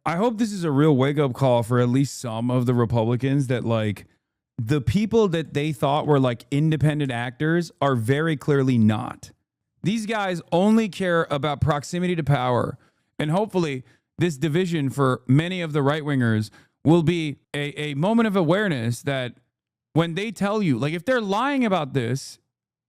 I hope this is a real wake-up call for at least some of the Republicans that, like, the people that they thought were, like, independent actors are very clearly not. These guys only care about proximity to power. And hopefully this division for many of the right-wingers will be a moment of awareness that when they tell you, like, if they're lying about this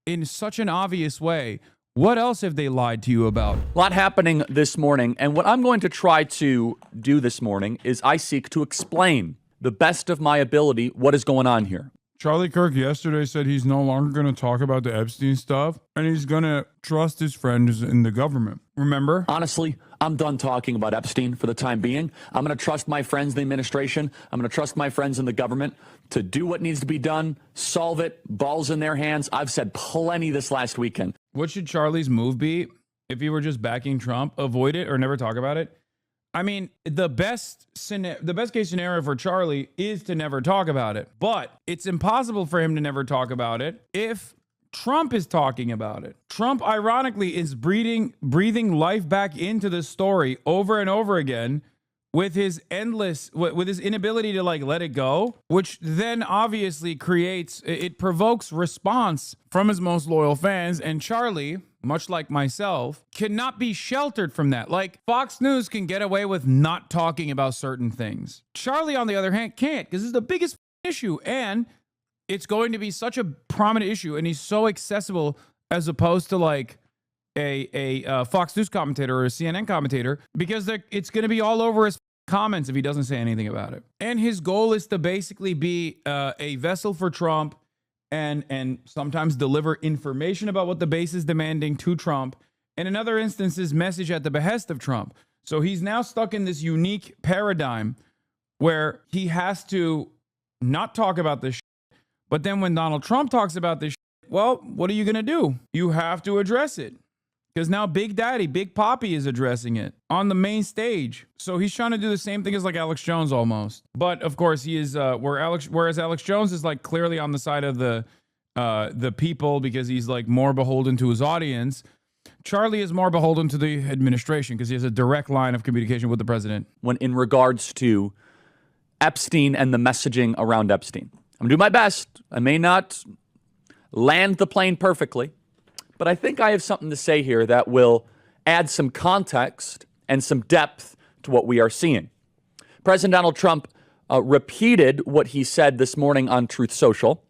in such an obvious way, what else have they lied to you about? A lot happening this morning, and what I'm going to try to do this morning is I seek to explain the best of my ability what is going on here. Charlie Kirk yesterday said he's no longer going to talk about the Epstein stuff, and he's going to trust his friends in the government. Remember? Honestly, I'm done talking about Epstein for the time being. I'm going to trust my friends in the administration. I'm going to trust my friends in the government to do what needs to be done, solve it, balls in their hands. I've said plenty this last weekend. What should Charlie's move be if he were just backing Trump? Avoid it or never talk about it? I mean, the best case scenario for Charlie is to never talk about it. But it's impossible for him to never talk about it if Trump is talking about it. Trump, ironically, is breathing life back into the story over and over again with his inability to, like, let it go, which then obviously provokes response from his most loyal fans. And Charlie, much like myself, cannot be sheltered from that. Like, Fox News can get away with not talking about certain things. Charlie, on the other hand, can't, because it's the biggest issue, and it's going to be such a prominent issue, and he's so accessible as opposed to, like, a Fox News commentator or a CNN commentator, because it's going to be all over his comments if he doesn't say anything about it. And his goal is to basically be a vessel for Trump and sometimes deliver information about what the base is demanding to Trump, and in other instances, message at the behest of Trump. So he's now stuck in this unique paradigm where he has to not talk about this shit, but then when Donald Trump talks about this shit, well, what are you going to do? You have to address it. Because now Big Daddy, Big Papi is addressing it on the main stage. So he's trying to do the same thing as, like, Alex Jones almost. But of course he is whereas Alex Jones is, like, clearly on the side of the people because he's, like, more beholden to his audience. Charlie is more beholden to the administration because he has a direct line of communication with the president. When in regards to Epstein and the messaging around Epstein, I'm going to do my best. I may not land the plane perfectly, but I think I have something to say here that will add some context and some depth to what we are seeing. President Donald Trump repeated what he said this morning on Truth Social.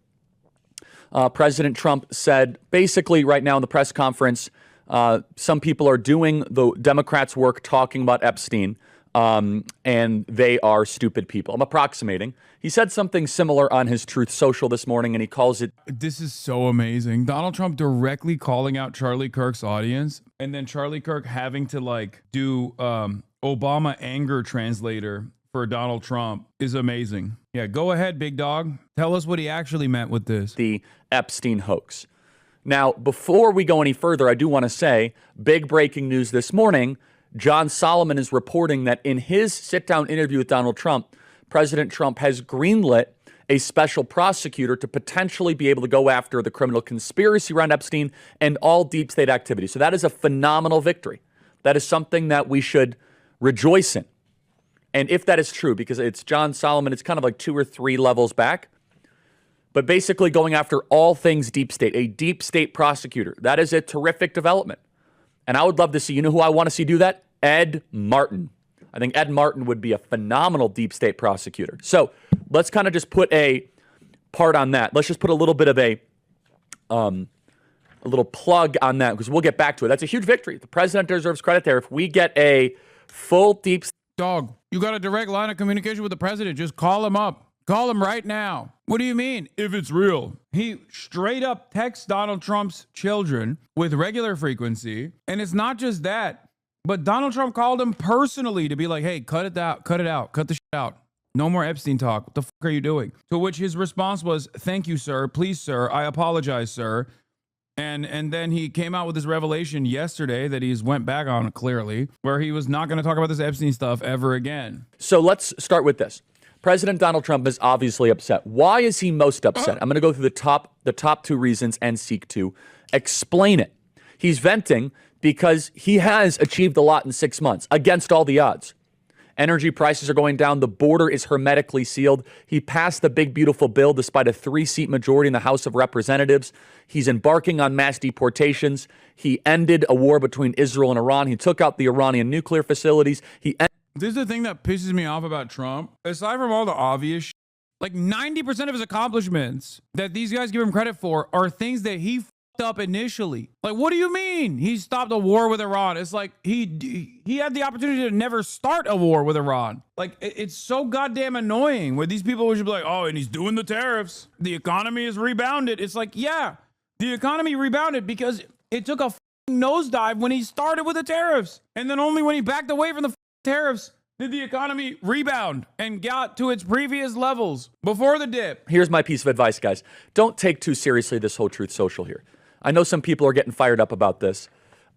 President Trump said, basically right now in the press conference, some people are doing the Democrats' work talking about Epstein, and they are stupid people. I'm approximating. He said something similar on his Truth Social this morning, and he calls it... This is so amazing. Donald Trump directly calling out Charlie Kirk's audience, and then Charlie Kirk having to, like, do Obama anger translator for Donald Trump is amazing. Yeah, go ahead, big dog. Tell us what he actually meant with this. The Epstein hoax. Now, before we go any further, I do want to say, big breaking news this morning. John Solomon is reporting that in his sit-down interview with Donald Trump, President Trump has greenlit a special prosecutor to potentially be able to go after the criminal conspiracy around Epstein and all deep state activity. So that is a phenomenal victory. That is something that we should rejoice in. And if that is true, because it's John Solomon, it's kind of like 2 or 3 levels back, but basically going after all things deep state, a deep state prosecutor. That is a terrific development. And I would love to see, you know who I want to see do that? Ed Martin. I think Ed Martin would be a phenomenal deep state prosecutor. So let's kind of just put a part on that. Let's just put a little bit of a little plug on that, because we'll get back to it. That's a huge victory. The president deserves credit there. If we get a full deep... Dog, you got a direct line of communication with the president. Just call him up. Call him right now. What do you mean, if it's real? He straight up texts Donald Trump's children with regular frequency. And it's not just that, but Donald Trump called him personally to be like, hey, cut it out, cut the shit out. No more Epstein talk. What the fuck are you doing? To which his response was, thank you, sir. Please, sir. I apologize, sir. And then he came out with this revelation yesterday that he's went back on clearly, where he was not going to talk about this Epstein stuff ever again. So let's start with this. President Donald Trump is obviously upset. Why is he most upset? I'm going to go through the top 2 reasons and seek to explain it. He's venting because he has achieved a lot in 6 months against all the odds. Energy prices are going down. The border is hermetically sealed. He passed the big, beautiful bill despite a 3-seat majority in the House of Representatives. He's embarking on mass deportations. He ended a war between Israel and Iran. He took out the Iranian nuclear facilities. This is the thing that pisses me off about Trump. Aside from all the obvious like 90% of his accomplishments that these guys give him credit for are things that he fucked up initially. Like, what do you mean? He stopped a war with Iran. It's like he had the opportunity to never start a war with Iran. Like, it's so goddamn annoying where these people would be like, oh, and he's doing the tariffs. The economy is rebounded. It's like, yeah, the economy rebounded because it took a nosedive when he started with the tariffs. And then only when he backed away from the tariffs did the economy rebound and got to its previous levels before the dip. Here's my piece of advice, guys. Don't take too seriously this whole Truth Social here. I know some people are getting fired up about this.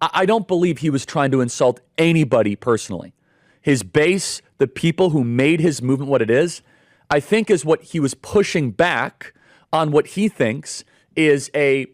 I don't believe he was trying to insult anybody personally. His base, the people who made his movement what it is, I think is what he was pushing back on what he thinks is a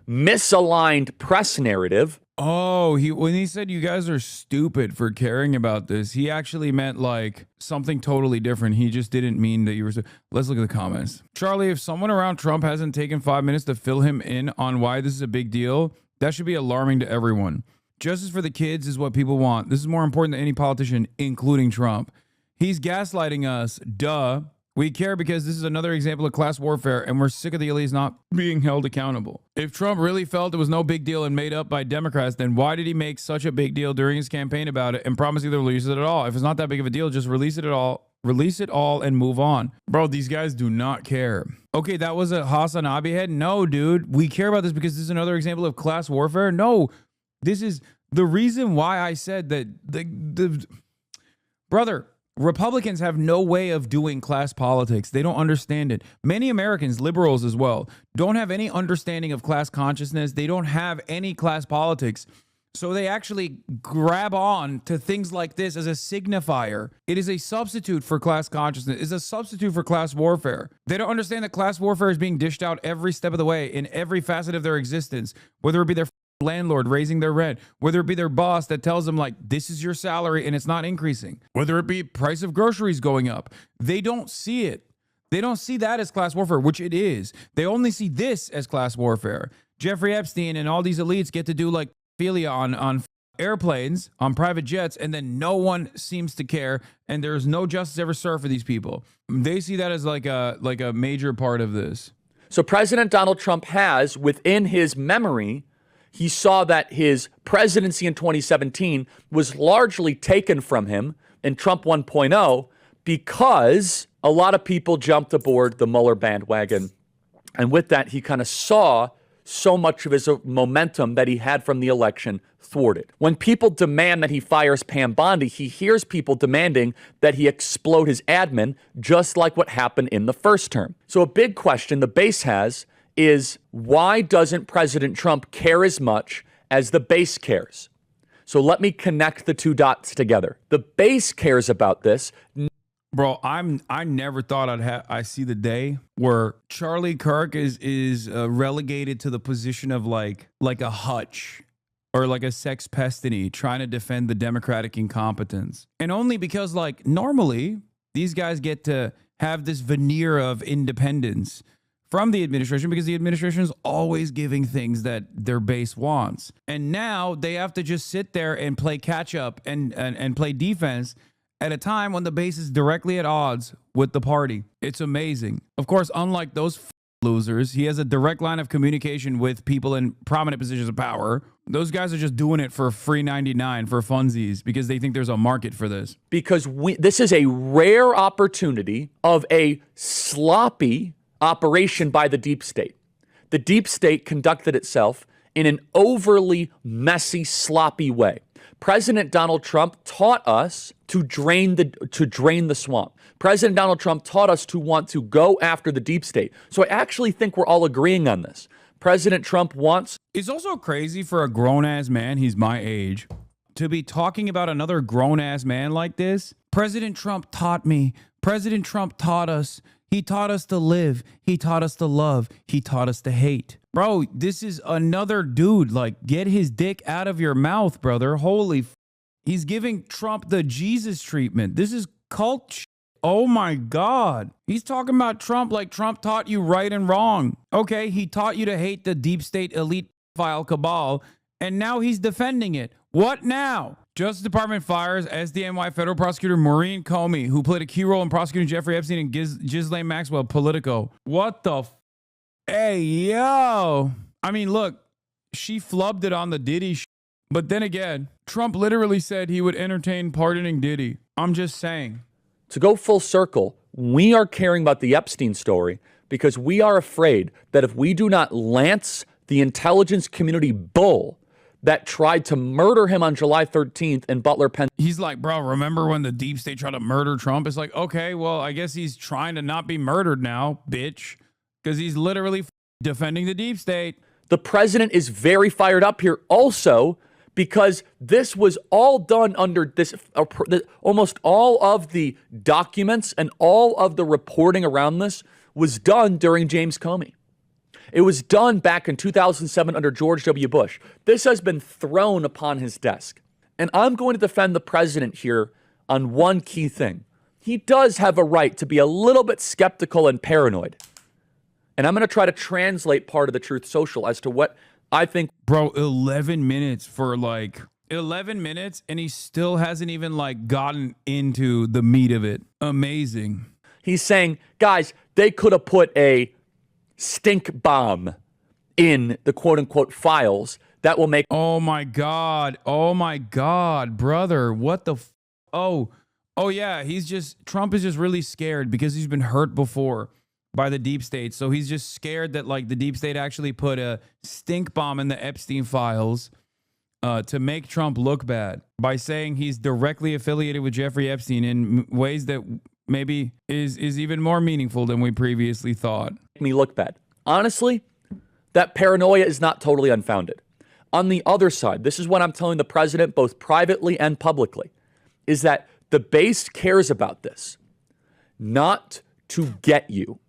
misaligned press narrative. Oh, when he said you guys are stupid for caring about this, he actually meant like something totally different. He just didn't mean that you were. Let's look at the comments. Charlie, if someone around Trump hasn't taken 5 minutes to fill him in on why this is a big deal, that should be alarming to everyone. Justice for the kids is what people want. This is more important than any politician, including Trump. He's gaslighting us. Duh. We care because this is another example of class warfare, and we're sick of the elites not being held accountable. If Trump really felt it was no big deal and made up by Democrats, then why did he make such a big deal during his campaign about it and promise either release it at all? If it's not that big of a deal, just release it all and move on. Bro, these guys do not care. Okay, that was a HasanAbi head? No, dude. We care about this because this is another example of class warfare? No. This is the reason why I said that brother, Republicans have no way of doing class politics. They don't understand it. Many Americans, liberals as well, don't have any understanding of class consciousness. They don't have any class politics. So they actually grab on to things like this as a signifier. It is a substitute for class consciousness. It's a substitute for class warfare. They don't understand that class warfare is being dished out every step of the way in every facet of their existence, whether it be their landlord raising their rent, whether it be their boss that tells them like, this is your salary and it's not increasing, whether it be price of groceries going up. They don't see it. They don't see that as class warfare, which it is. They only see this as class warfare. Jeffrey Epstein and all these elites get to do like philia on airplanes, on private jets, and then no one seems to care, and there's no justice ever served for these people. They see that as like a major part of this. So President Donald Trump has, within his memory, he saw that his presidency in 2017 was largely taken from him in Trump 1.0 because a lot of people jumped aboard the Mueller bandwagon. And with that, he kind of saw so much of his momentum that he had from the election thwarted. When people demand that he fires Pam Bondi, he hears people demanding that he explode his admin, just like what happened in the first term. So a big question the base has is, why doesn't President Trump care as much as the base cares? So let me connect the two dots together. The base cares about this. Bro, I never thought I see the day where Charlie Kirk is relegated to the position of like a hutch or like a sex pestiny trying to defend the Democratic incompetence. And only because like normally these guys get to have this veneer of independence from the administration because the administration is always giving things that their base wants. And now they have to just sit there and play catch up and play defense at a time when the base is directly at odds with the party. It's amazing. Of course, unlike those losers, he has a direct line of communication with people in prominent positions of power. Those guys are just doing it for free 99 for funsies because they think there's a market for this. Because this is a rare opportunity of a sloppy operation by the deep state. The deep state conducted itself in an overly messy, sloppy way. President Donald Trump taught us to drain the swamp. President Donald Trump taught us to want to go after the deep state. So I actually think we're all agreeing on this. President Trump wants... It's also crazy for a grown-ass man, he's my age, to be talking about another grown-ass man like this. President Trump taught me. President Trump taught us. He taught us to live. He taught us to love. He taught us to hate. Bro, this is another dude. Like, get his dick out of your mouth, brother. Holy He's giving Trump the Jesus treatment. This is cult shit. Oh my God. He's talking about Trump like Trump taught you right and wrong. Okay, he taught you to hate the deep state elite file cabal, and now he's defending it. What now? Justice Department fires SDNY federal prosecutor Maureen Comey, who played a key role in prosecuting Jeffrey Epstein and Ghislaine Maxwell, Politico. What the Hey, yo. I mean, look, she flubbed it on the Diddy but then again, Trump literally said he would entertain pardoning Diddy. I'm just saying. To go full circle, we are caring about the Epstein story because we are afraid that if we do not lance the intelligence community bull that tried to murder him on July 13th in Butler, Penn. He's like, bro, remember when the deep state tried to murder Trump? It's like, okay, well, I guess he's trying to not be murdered now, bitch, because he's literally defending the deep state. The president is very fired up here also because this was all done under this, almost all of the documents and all of the reporting around this was done during James Comey. It was done back in 2007 under George W. Bush. This has been thrown upon his desk. And I'm going to defend the president here on one key thing. He does have a right to be a little bit skeptical and paranoid. And I'm going to try to translate part of the Truth Social as to what I think. Bro, 11 minutes for 11 minutes, and he still hasn't even gotten into the meat of it. Amazing. He's saying, guys, they could have put a stink bomb in the quote unquote files that will make. Oh my God, brother. What the oh yeah, Trump is just really scared because he's been hurt before by the deep state. So he's just scared that the deep state actually put a stink bomb in the Epstein files to make Trump look bad by saying he's directly affiliated with Jeffrey Epstein in ways that maybe is even more meaningful than we previously thought. Me look bad. Honestly, that paranoia is not totally unfounded. On the other side, this is what I'm telling the president, both privately and publicly, is that the base cares about this, not to get you.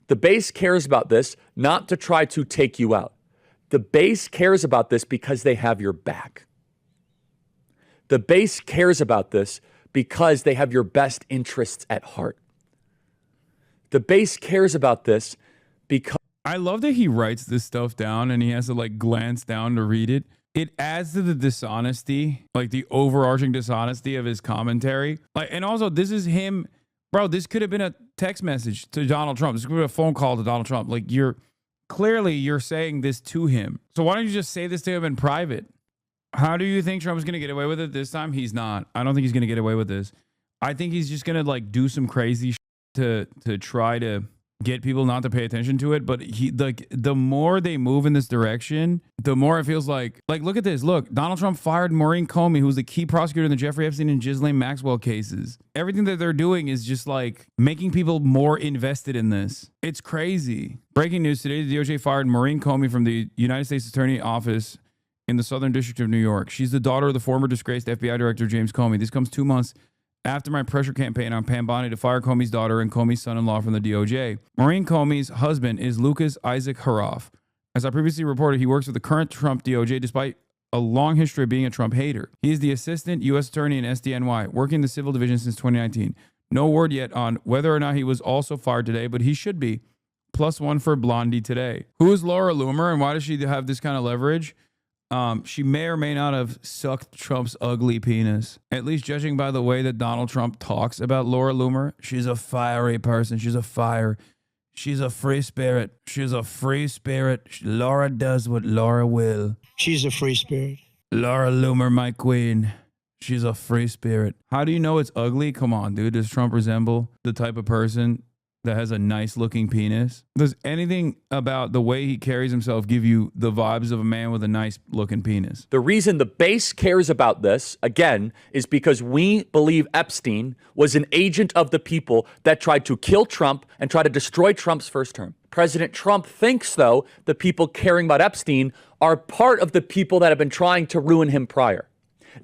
The base cares about this, not to try to take you out. The base cares about this because they have your back. The base cares about this because they have your best interests at heart. The base cares about this because... I love that he writes this stuff down and he has to glance down to read it. It adds to the dishonesty, the overarching dishonesty of his commentary. And also, this is him... Bro, this could have been a text message to Donald Trump. This could have been a phone call to Donald Trump. You're saying this to him. So why don't you just say this to him in private? How do you think Trump's going to get away with it this time? He's not. I don't think he's going to get away with this. I think he's just going to do some crazy to try to get people not to pay attention to it. But the more they move in this direction, the more it feels like look at this. Look, Donald Trump fired Maureen Comey, who's the key prosecutor in the Jeffrey Epstein and Ghislaine Maxwell cases. Everything that they're doing is just making people more invested in this. It's crazy. Breaking news today, the DOJ fired Maureen Comey from the United States Attorney Office in the Southern District of New York. She's the daughter of the former disgraced FBI Director James Comey. This comes 2 months after my pressure campaign on Pam Bondi to fire Comey's daughter and Comey's son-in-law from the DOJ. Maureen Comey's husband is Lucas Isaac Haroff. As I previously reported, he works with the current Trump DOJ despite a long history of being a Trump hater. He is the assistant U.S. attorney in SDNY, working in the civil division since 2019. No word yet on whether or not he was also fired today, but he should be. +1 for Blondie today. Who is Laura Loomer and why does she have this kind of leverage? She may or may not have sucked Trump's ugly penis. At least judging by the way that Donald Trump talks about Laura Loomer, she's a fiery person. She's a fire. She's a free spirit. She's a free spirit. Laura does what Laura will. She's a free spirit. Laura Loomer, my queen. She's a free spirit. How do you know it's ugly? Come on, dude. Does Trump resemble the type of person that has a nice looking penis? Does anything about the way he carries himself give you the vibes of a man with a nice looking penis? The reason the base cares about this, again, is because we believe Epstein was an agent of the people that tried to kill Trump and try to destroy Trump's first term. President Trump thinks, though, the people caring about Epstein are part of the people that have been trying to ruin him prior.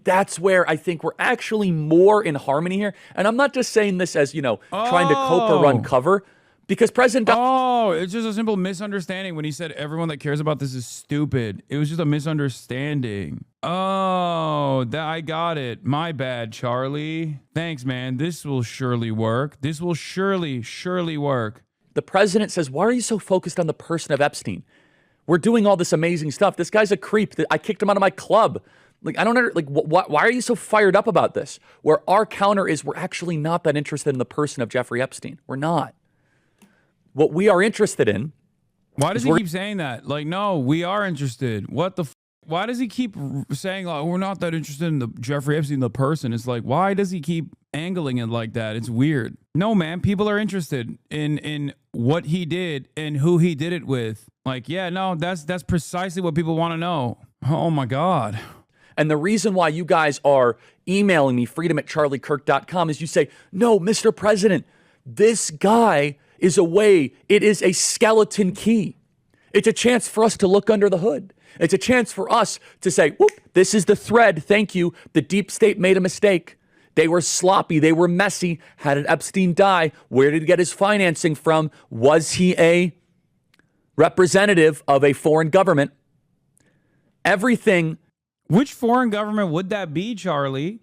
That's where I think we're actually more in harmony here. And I'm not just saying this as, trying to cope or run cover, Because President Oh, it's just a simple misunderstanding when he said everyone that cares about this is stupid. It was just a misunderstanding. Oh, I got it. My bad, Charlie. Thanks, man. This will surely work. This will surely work. the president says, why are you so focused on the person of Epstein? We're doing all this amazing stuff. This guy's a creep. I kicked him out of my club. Like, I don't know, like, why are you so fired up about this? Where our counter is, we're actually not that interested in the person of Jeffrey Epstein. We're not. What we are interested in. Why does he keep saying that? Like, no, we are interested. What the why does he keep saying, like, we're not that interested in the Jeffrey Epstein, the person? It's like, why does he keep angling it like that? It's weird. No, man, people are interested in what he did and who he did it with. Like, yeah, no, that's precisely what people want to know. Oh, my God. And the reason why you guys are emailing me, freedom@charliekirk.com, is you say, no, Mr. President, this guy is a way. It is a skeleton key. It's a chance for us to look under the hood. It's a chance for us to say, whoop, this is the thread. Thank you. The deep state made a mistake. They were sloppy. They were messy. How did Epstein die? Where did he get his financing from? Was he a representative of a foreign government? Everything. Which foreign government would that be, Charlie?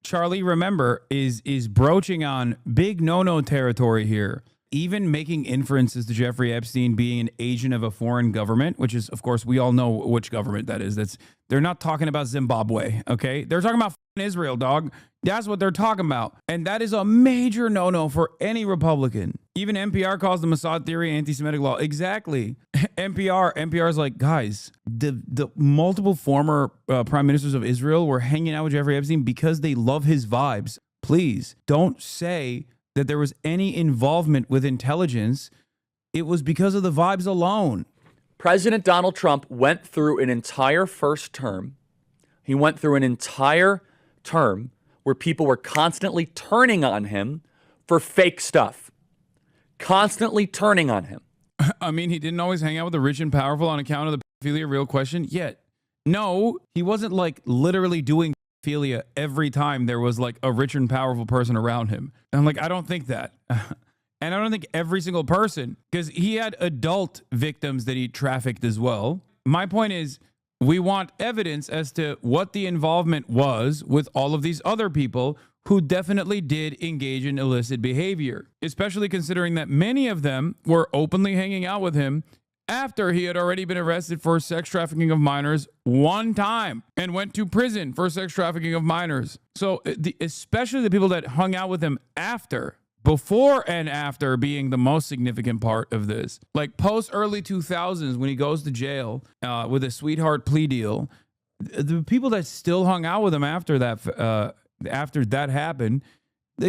Charlie, remember, is broaching on big no-no territory here. Even making inferences to Jeffrey Epstein being an agent of a foreign government, which is, of course, we all know which government that is. They're not talking about Zimbabwe, okay? They're talking about Israel, dog. That's what they're talking about. And that is a major no-no for any Republican. Even NPR calls the Mossad theory anti-Semitic law. Exactly. NPR's like, guys, the multiple former prime ministers of Israel were hanging out with Jeffrey Epstein because they love his vibes. Please don't say that there was any involvement with intelligence. It was because of the vibes alone. President Donald Trump went through an entire first term. He went through an entire term where people were constantly turning on him for fake stuff. Constantly turning on him. I mean, he didn't always hang out with the rich and powerful on account of the pedophilia. Real question. Yet, no, he wasn't like literally doing pedophilia every time there was like a rich and powerful person around him. And like, I don't think that. And I don't think every single person, because he had adult victims that he trafficked as well. My point is, we want evidence as to what the involvement was with all of these other people who definitely did engage in illicit behavior, especially considering that many of them were openly hanging out with him after he had already been arrested for sex trafficking of minors one time and went to prison for sex trafficking of minors. So especially the people that hung out with him after, before and after being the most significant part of this, like post early 2000s when he goes to jail with a sweetheart plea deal, the people that still hung out with him after that happened,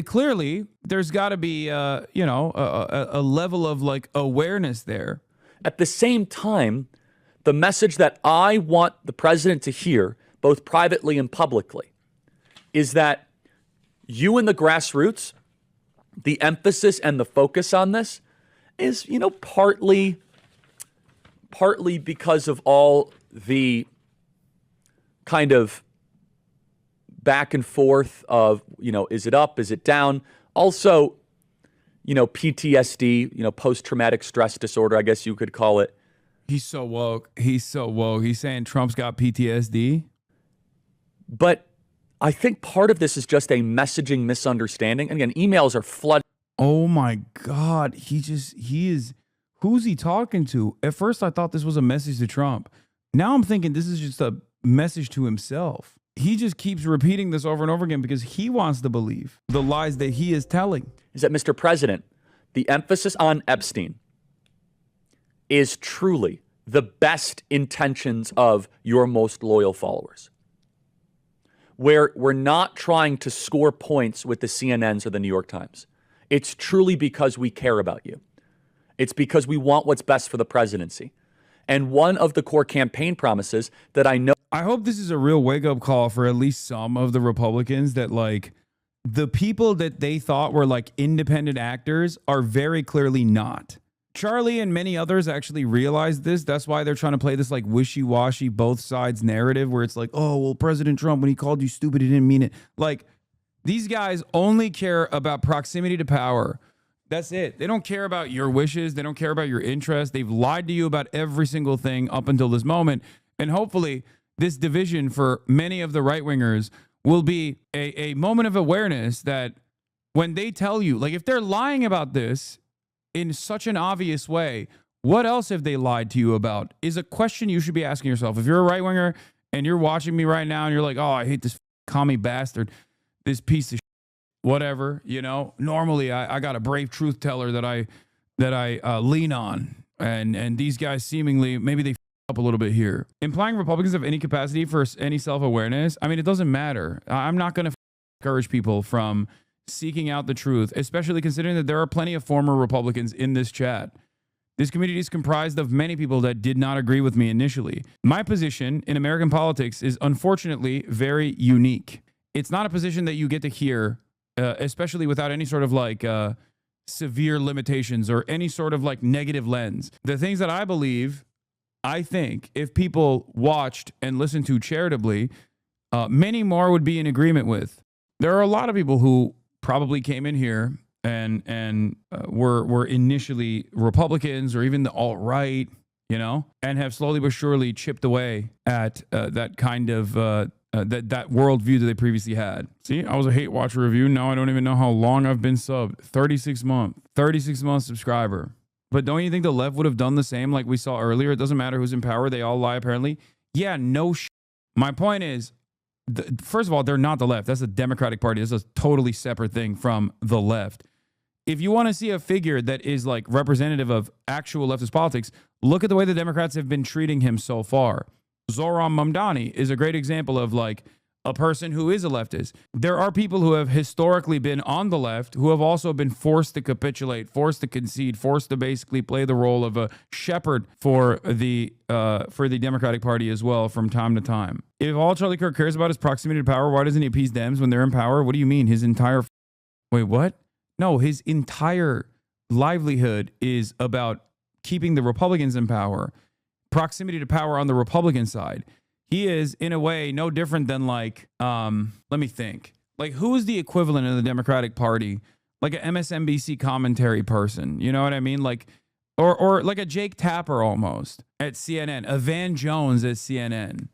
clearly there's got to be a level of like awareness there. At the same time, the message that I want the president to hear, both privately and publicly, is that you in the grassroots, the emphasis and the focus on this is, partly because of all the kind of back and forth of, is it up, is it down? Also, PTSD, post-traumatic stress disorder, I guess you could call it. He's so woke. He's saying Trump's got PTSD. But I think part of this is just a messaging misunderstanding. And again, emails are flooded. Oh my God. Who's he talking to? At first, I thought this was a message to Trump. Now I'm thinking this is just a message to himself. He just keeps repeating this over and over again because he wants to believe the lies that he is telling. Is that, Mr. President, the emphasis on Epstein is truly the best intentions of your most loyal followers. Where we're not trying to score points with the CNNs or the New York Times. It's truly because we care about you. It's because we want what's best for the presidency. And one of the core campaign promises that I know. I hope this is a real wake-up call for at least some of the Republicans that, like, the people that they thought were, like, independent actors are very clearly not. Charlie and many others actually realized this. That's why they're trying to play this, like, wishy-washy both sides narrative where it's like, oh, well, President Trump, when he called you stupid, he didn't mean it. Like, these guys only care about proximity to power. That's it. They don't care about your wishes. They don't care about your interests. They've lied to you about every single thing up until this moment. And hopefully this division for many of the right-wingers will be a moment of awareness that when they tell you, like if they're lying about this in such an obvious way, what else have they lied to you about is a question you should be asking yourself. If you're a right-winger and you're watching me right now and you're like, oh, I hate this commie bastard, this piece of shit, whatever, you know, normally I got a brave truth teller that I lean on. And these guys seemingly, maybe they up a little bit here. Implying Republicans have any capacity for any self-awareness, I mean, it doesn't matter. I'm not going to encourage people from seeking out the truth, especially considering that there are plenty of former Republicans in this chat. This community is comprised of many people that did not agree with me initially. My position in American politics is unfortunately very unique. It's not a position that you get to hear, especially without any sort of like severe limitations or any sort of like negative lens. The things that I believe, I think if people watched and listened to charitably, many more would be in agreement with. There are a lot of people who probably came in here and were initially Republicans or even the alt-right, you know, and have slowly but surely chipped away at that kind of that worldview that they previously had. See, I was a hate watcher review. Now I don't even know how long I've been subbed. 36 month subscriber. But don't you think the left would have done the same like we saw earlier? It doesn't matter who's in power. They all lie, apparently. Yeah, no shit. My point is, first of all, they're not the left. That's the Democratic Party. That's a totally separate thing from the left. If you want to see a figure that is like representative of actual leftist politics, look at the way the Democrats have been treating him so far. Zohran Mamdani is a great example of like a person who is a leftist. There are people who have historically been on the left who have also been forced to capitulate, forced to concede, forced to basically play the role of a shepherd for the Democratic Party as well from time to time. If all Charlie Kirk cares about is proximity to power, why doesn't he appease Dems when they're in power? What do you mean? His entire... Wait, what? No, his entire livelihood is about keeping the Republicans in power, proximity to power on the Republican side. He is, in a way, no different than like, let me think. Like, who is the equivalent of the Democratic Party? Like an MSNBC commentary person. You know what I mean? Like, or like a Jake Tapper almost at CNN, a Van Jones at CNN.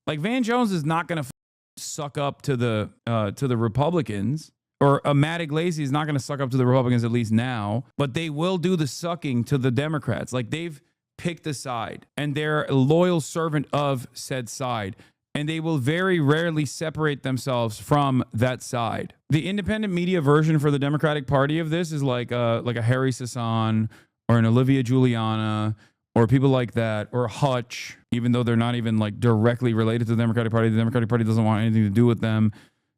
Like, Van Jones is not going to suck up to the Republicans, or a Matt Iglesias is not going to suck up to the Republicans, at least now, but they will do the sucking to the Democrats. Like, they've picked a side and they're a loyal servant of said side, and they will very rarely separate themselves from that side. The independent media version for the Democratic Party of this is like a Harry Sasan or an Olivia Giuliana or people like that, or Hutch, even though they're not even like directly related to the Democratic Party. The Democratic Party doesn't want anything to do with them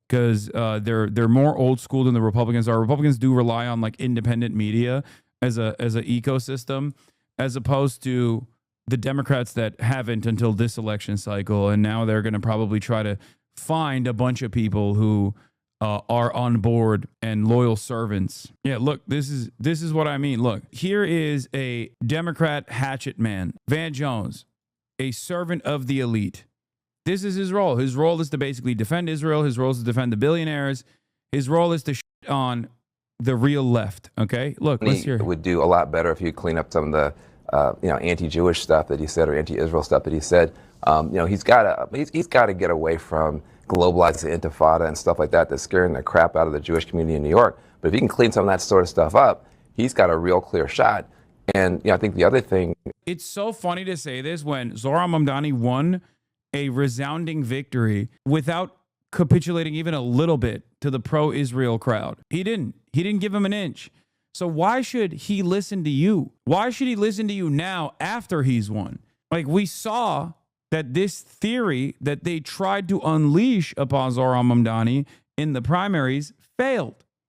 because they're more old school than the Republicans are. Republicans do rely on like independent media as a ecosystem, as opposed to the Democrats that haven't until this election cycle. And now they're going to probably try to find a bunch of people who are on board and loyal servants. Yeah, look, this is what I mean. Look, here is a Democrat hatchet man, Van Jones, a servant of the elite. This is his role. His role is to basically defend Israel. His role is to defend the billionaires. His role is to shit on the real left. Okay, look, let's hear. It would do a lot better if you clean up some of the anti-Jewish stuff that he said, or anti-Israel stuff that he said. He's got to get away from globalizing the intifada and stuff like that that's scaring the crap out of the Jewish community in New York. But if he can clean some of that sort of stuff up, he's got a real clear shot. And I think the other thing... It's so funny to say this when Zohran Mamdani won a resounding victory without capitulating even a little bit to the pro-Israel crowd. He didn't give him an inch. So why should he listen to you? Why should he listen to you now after he's won? Like, we saw that this theory that they tried to unleash upon Zohran Mamdani in the primaries failed.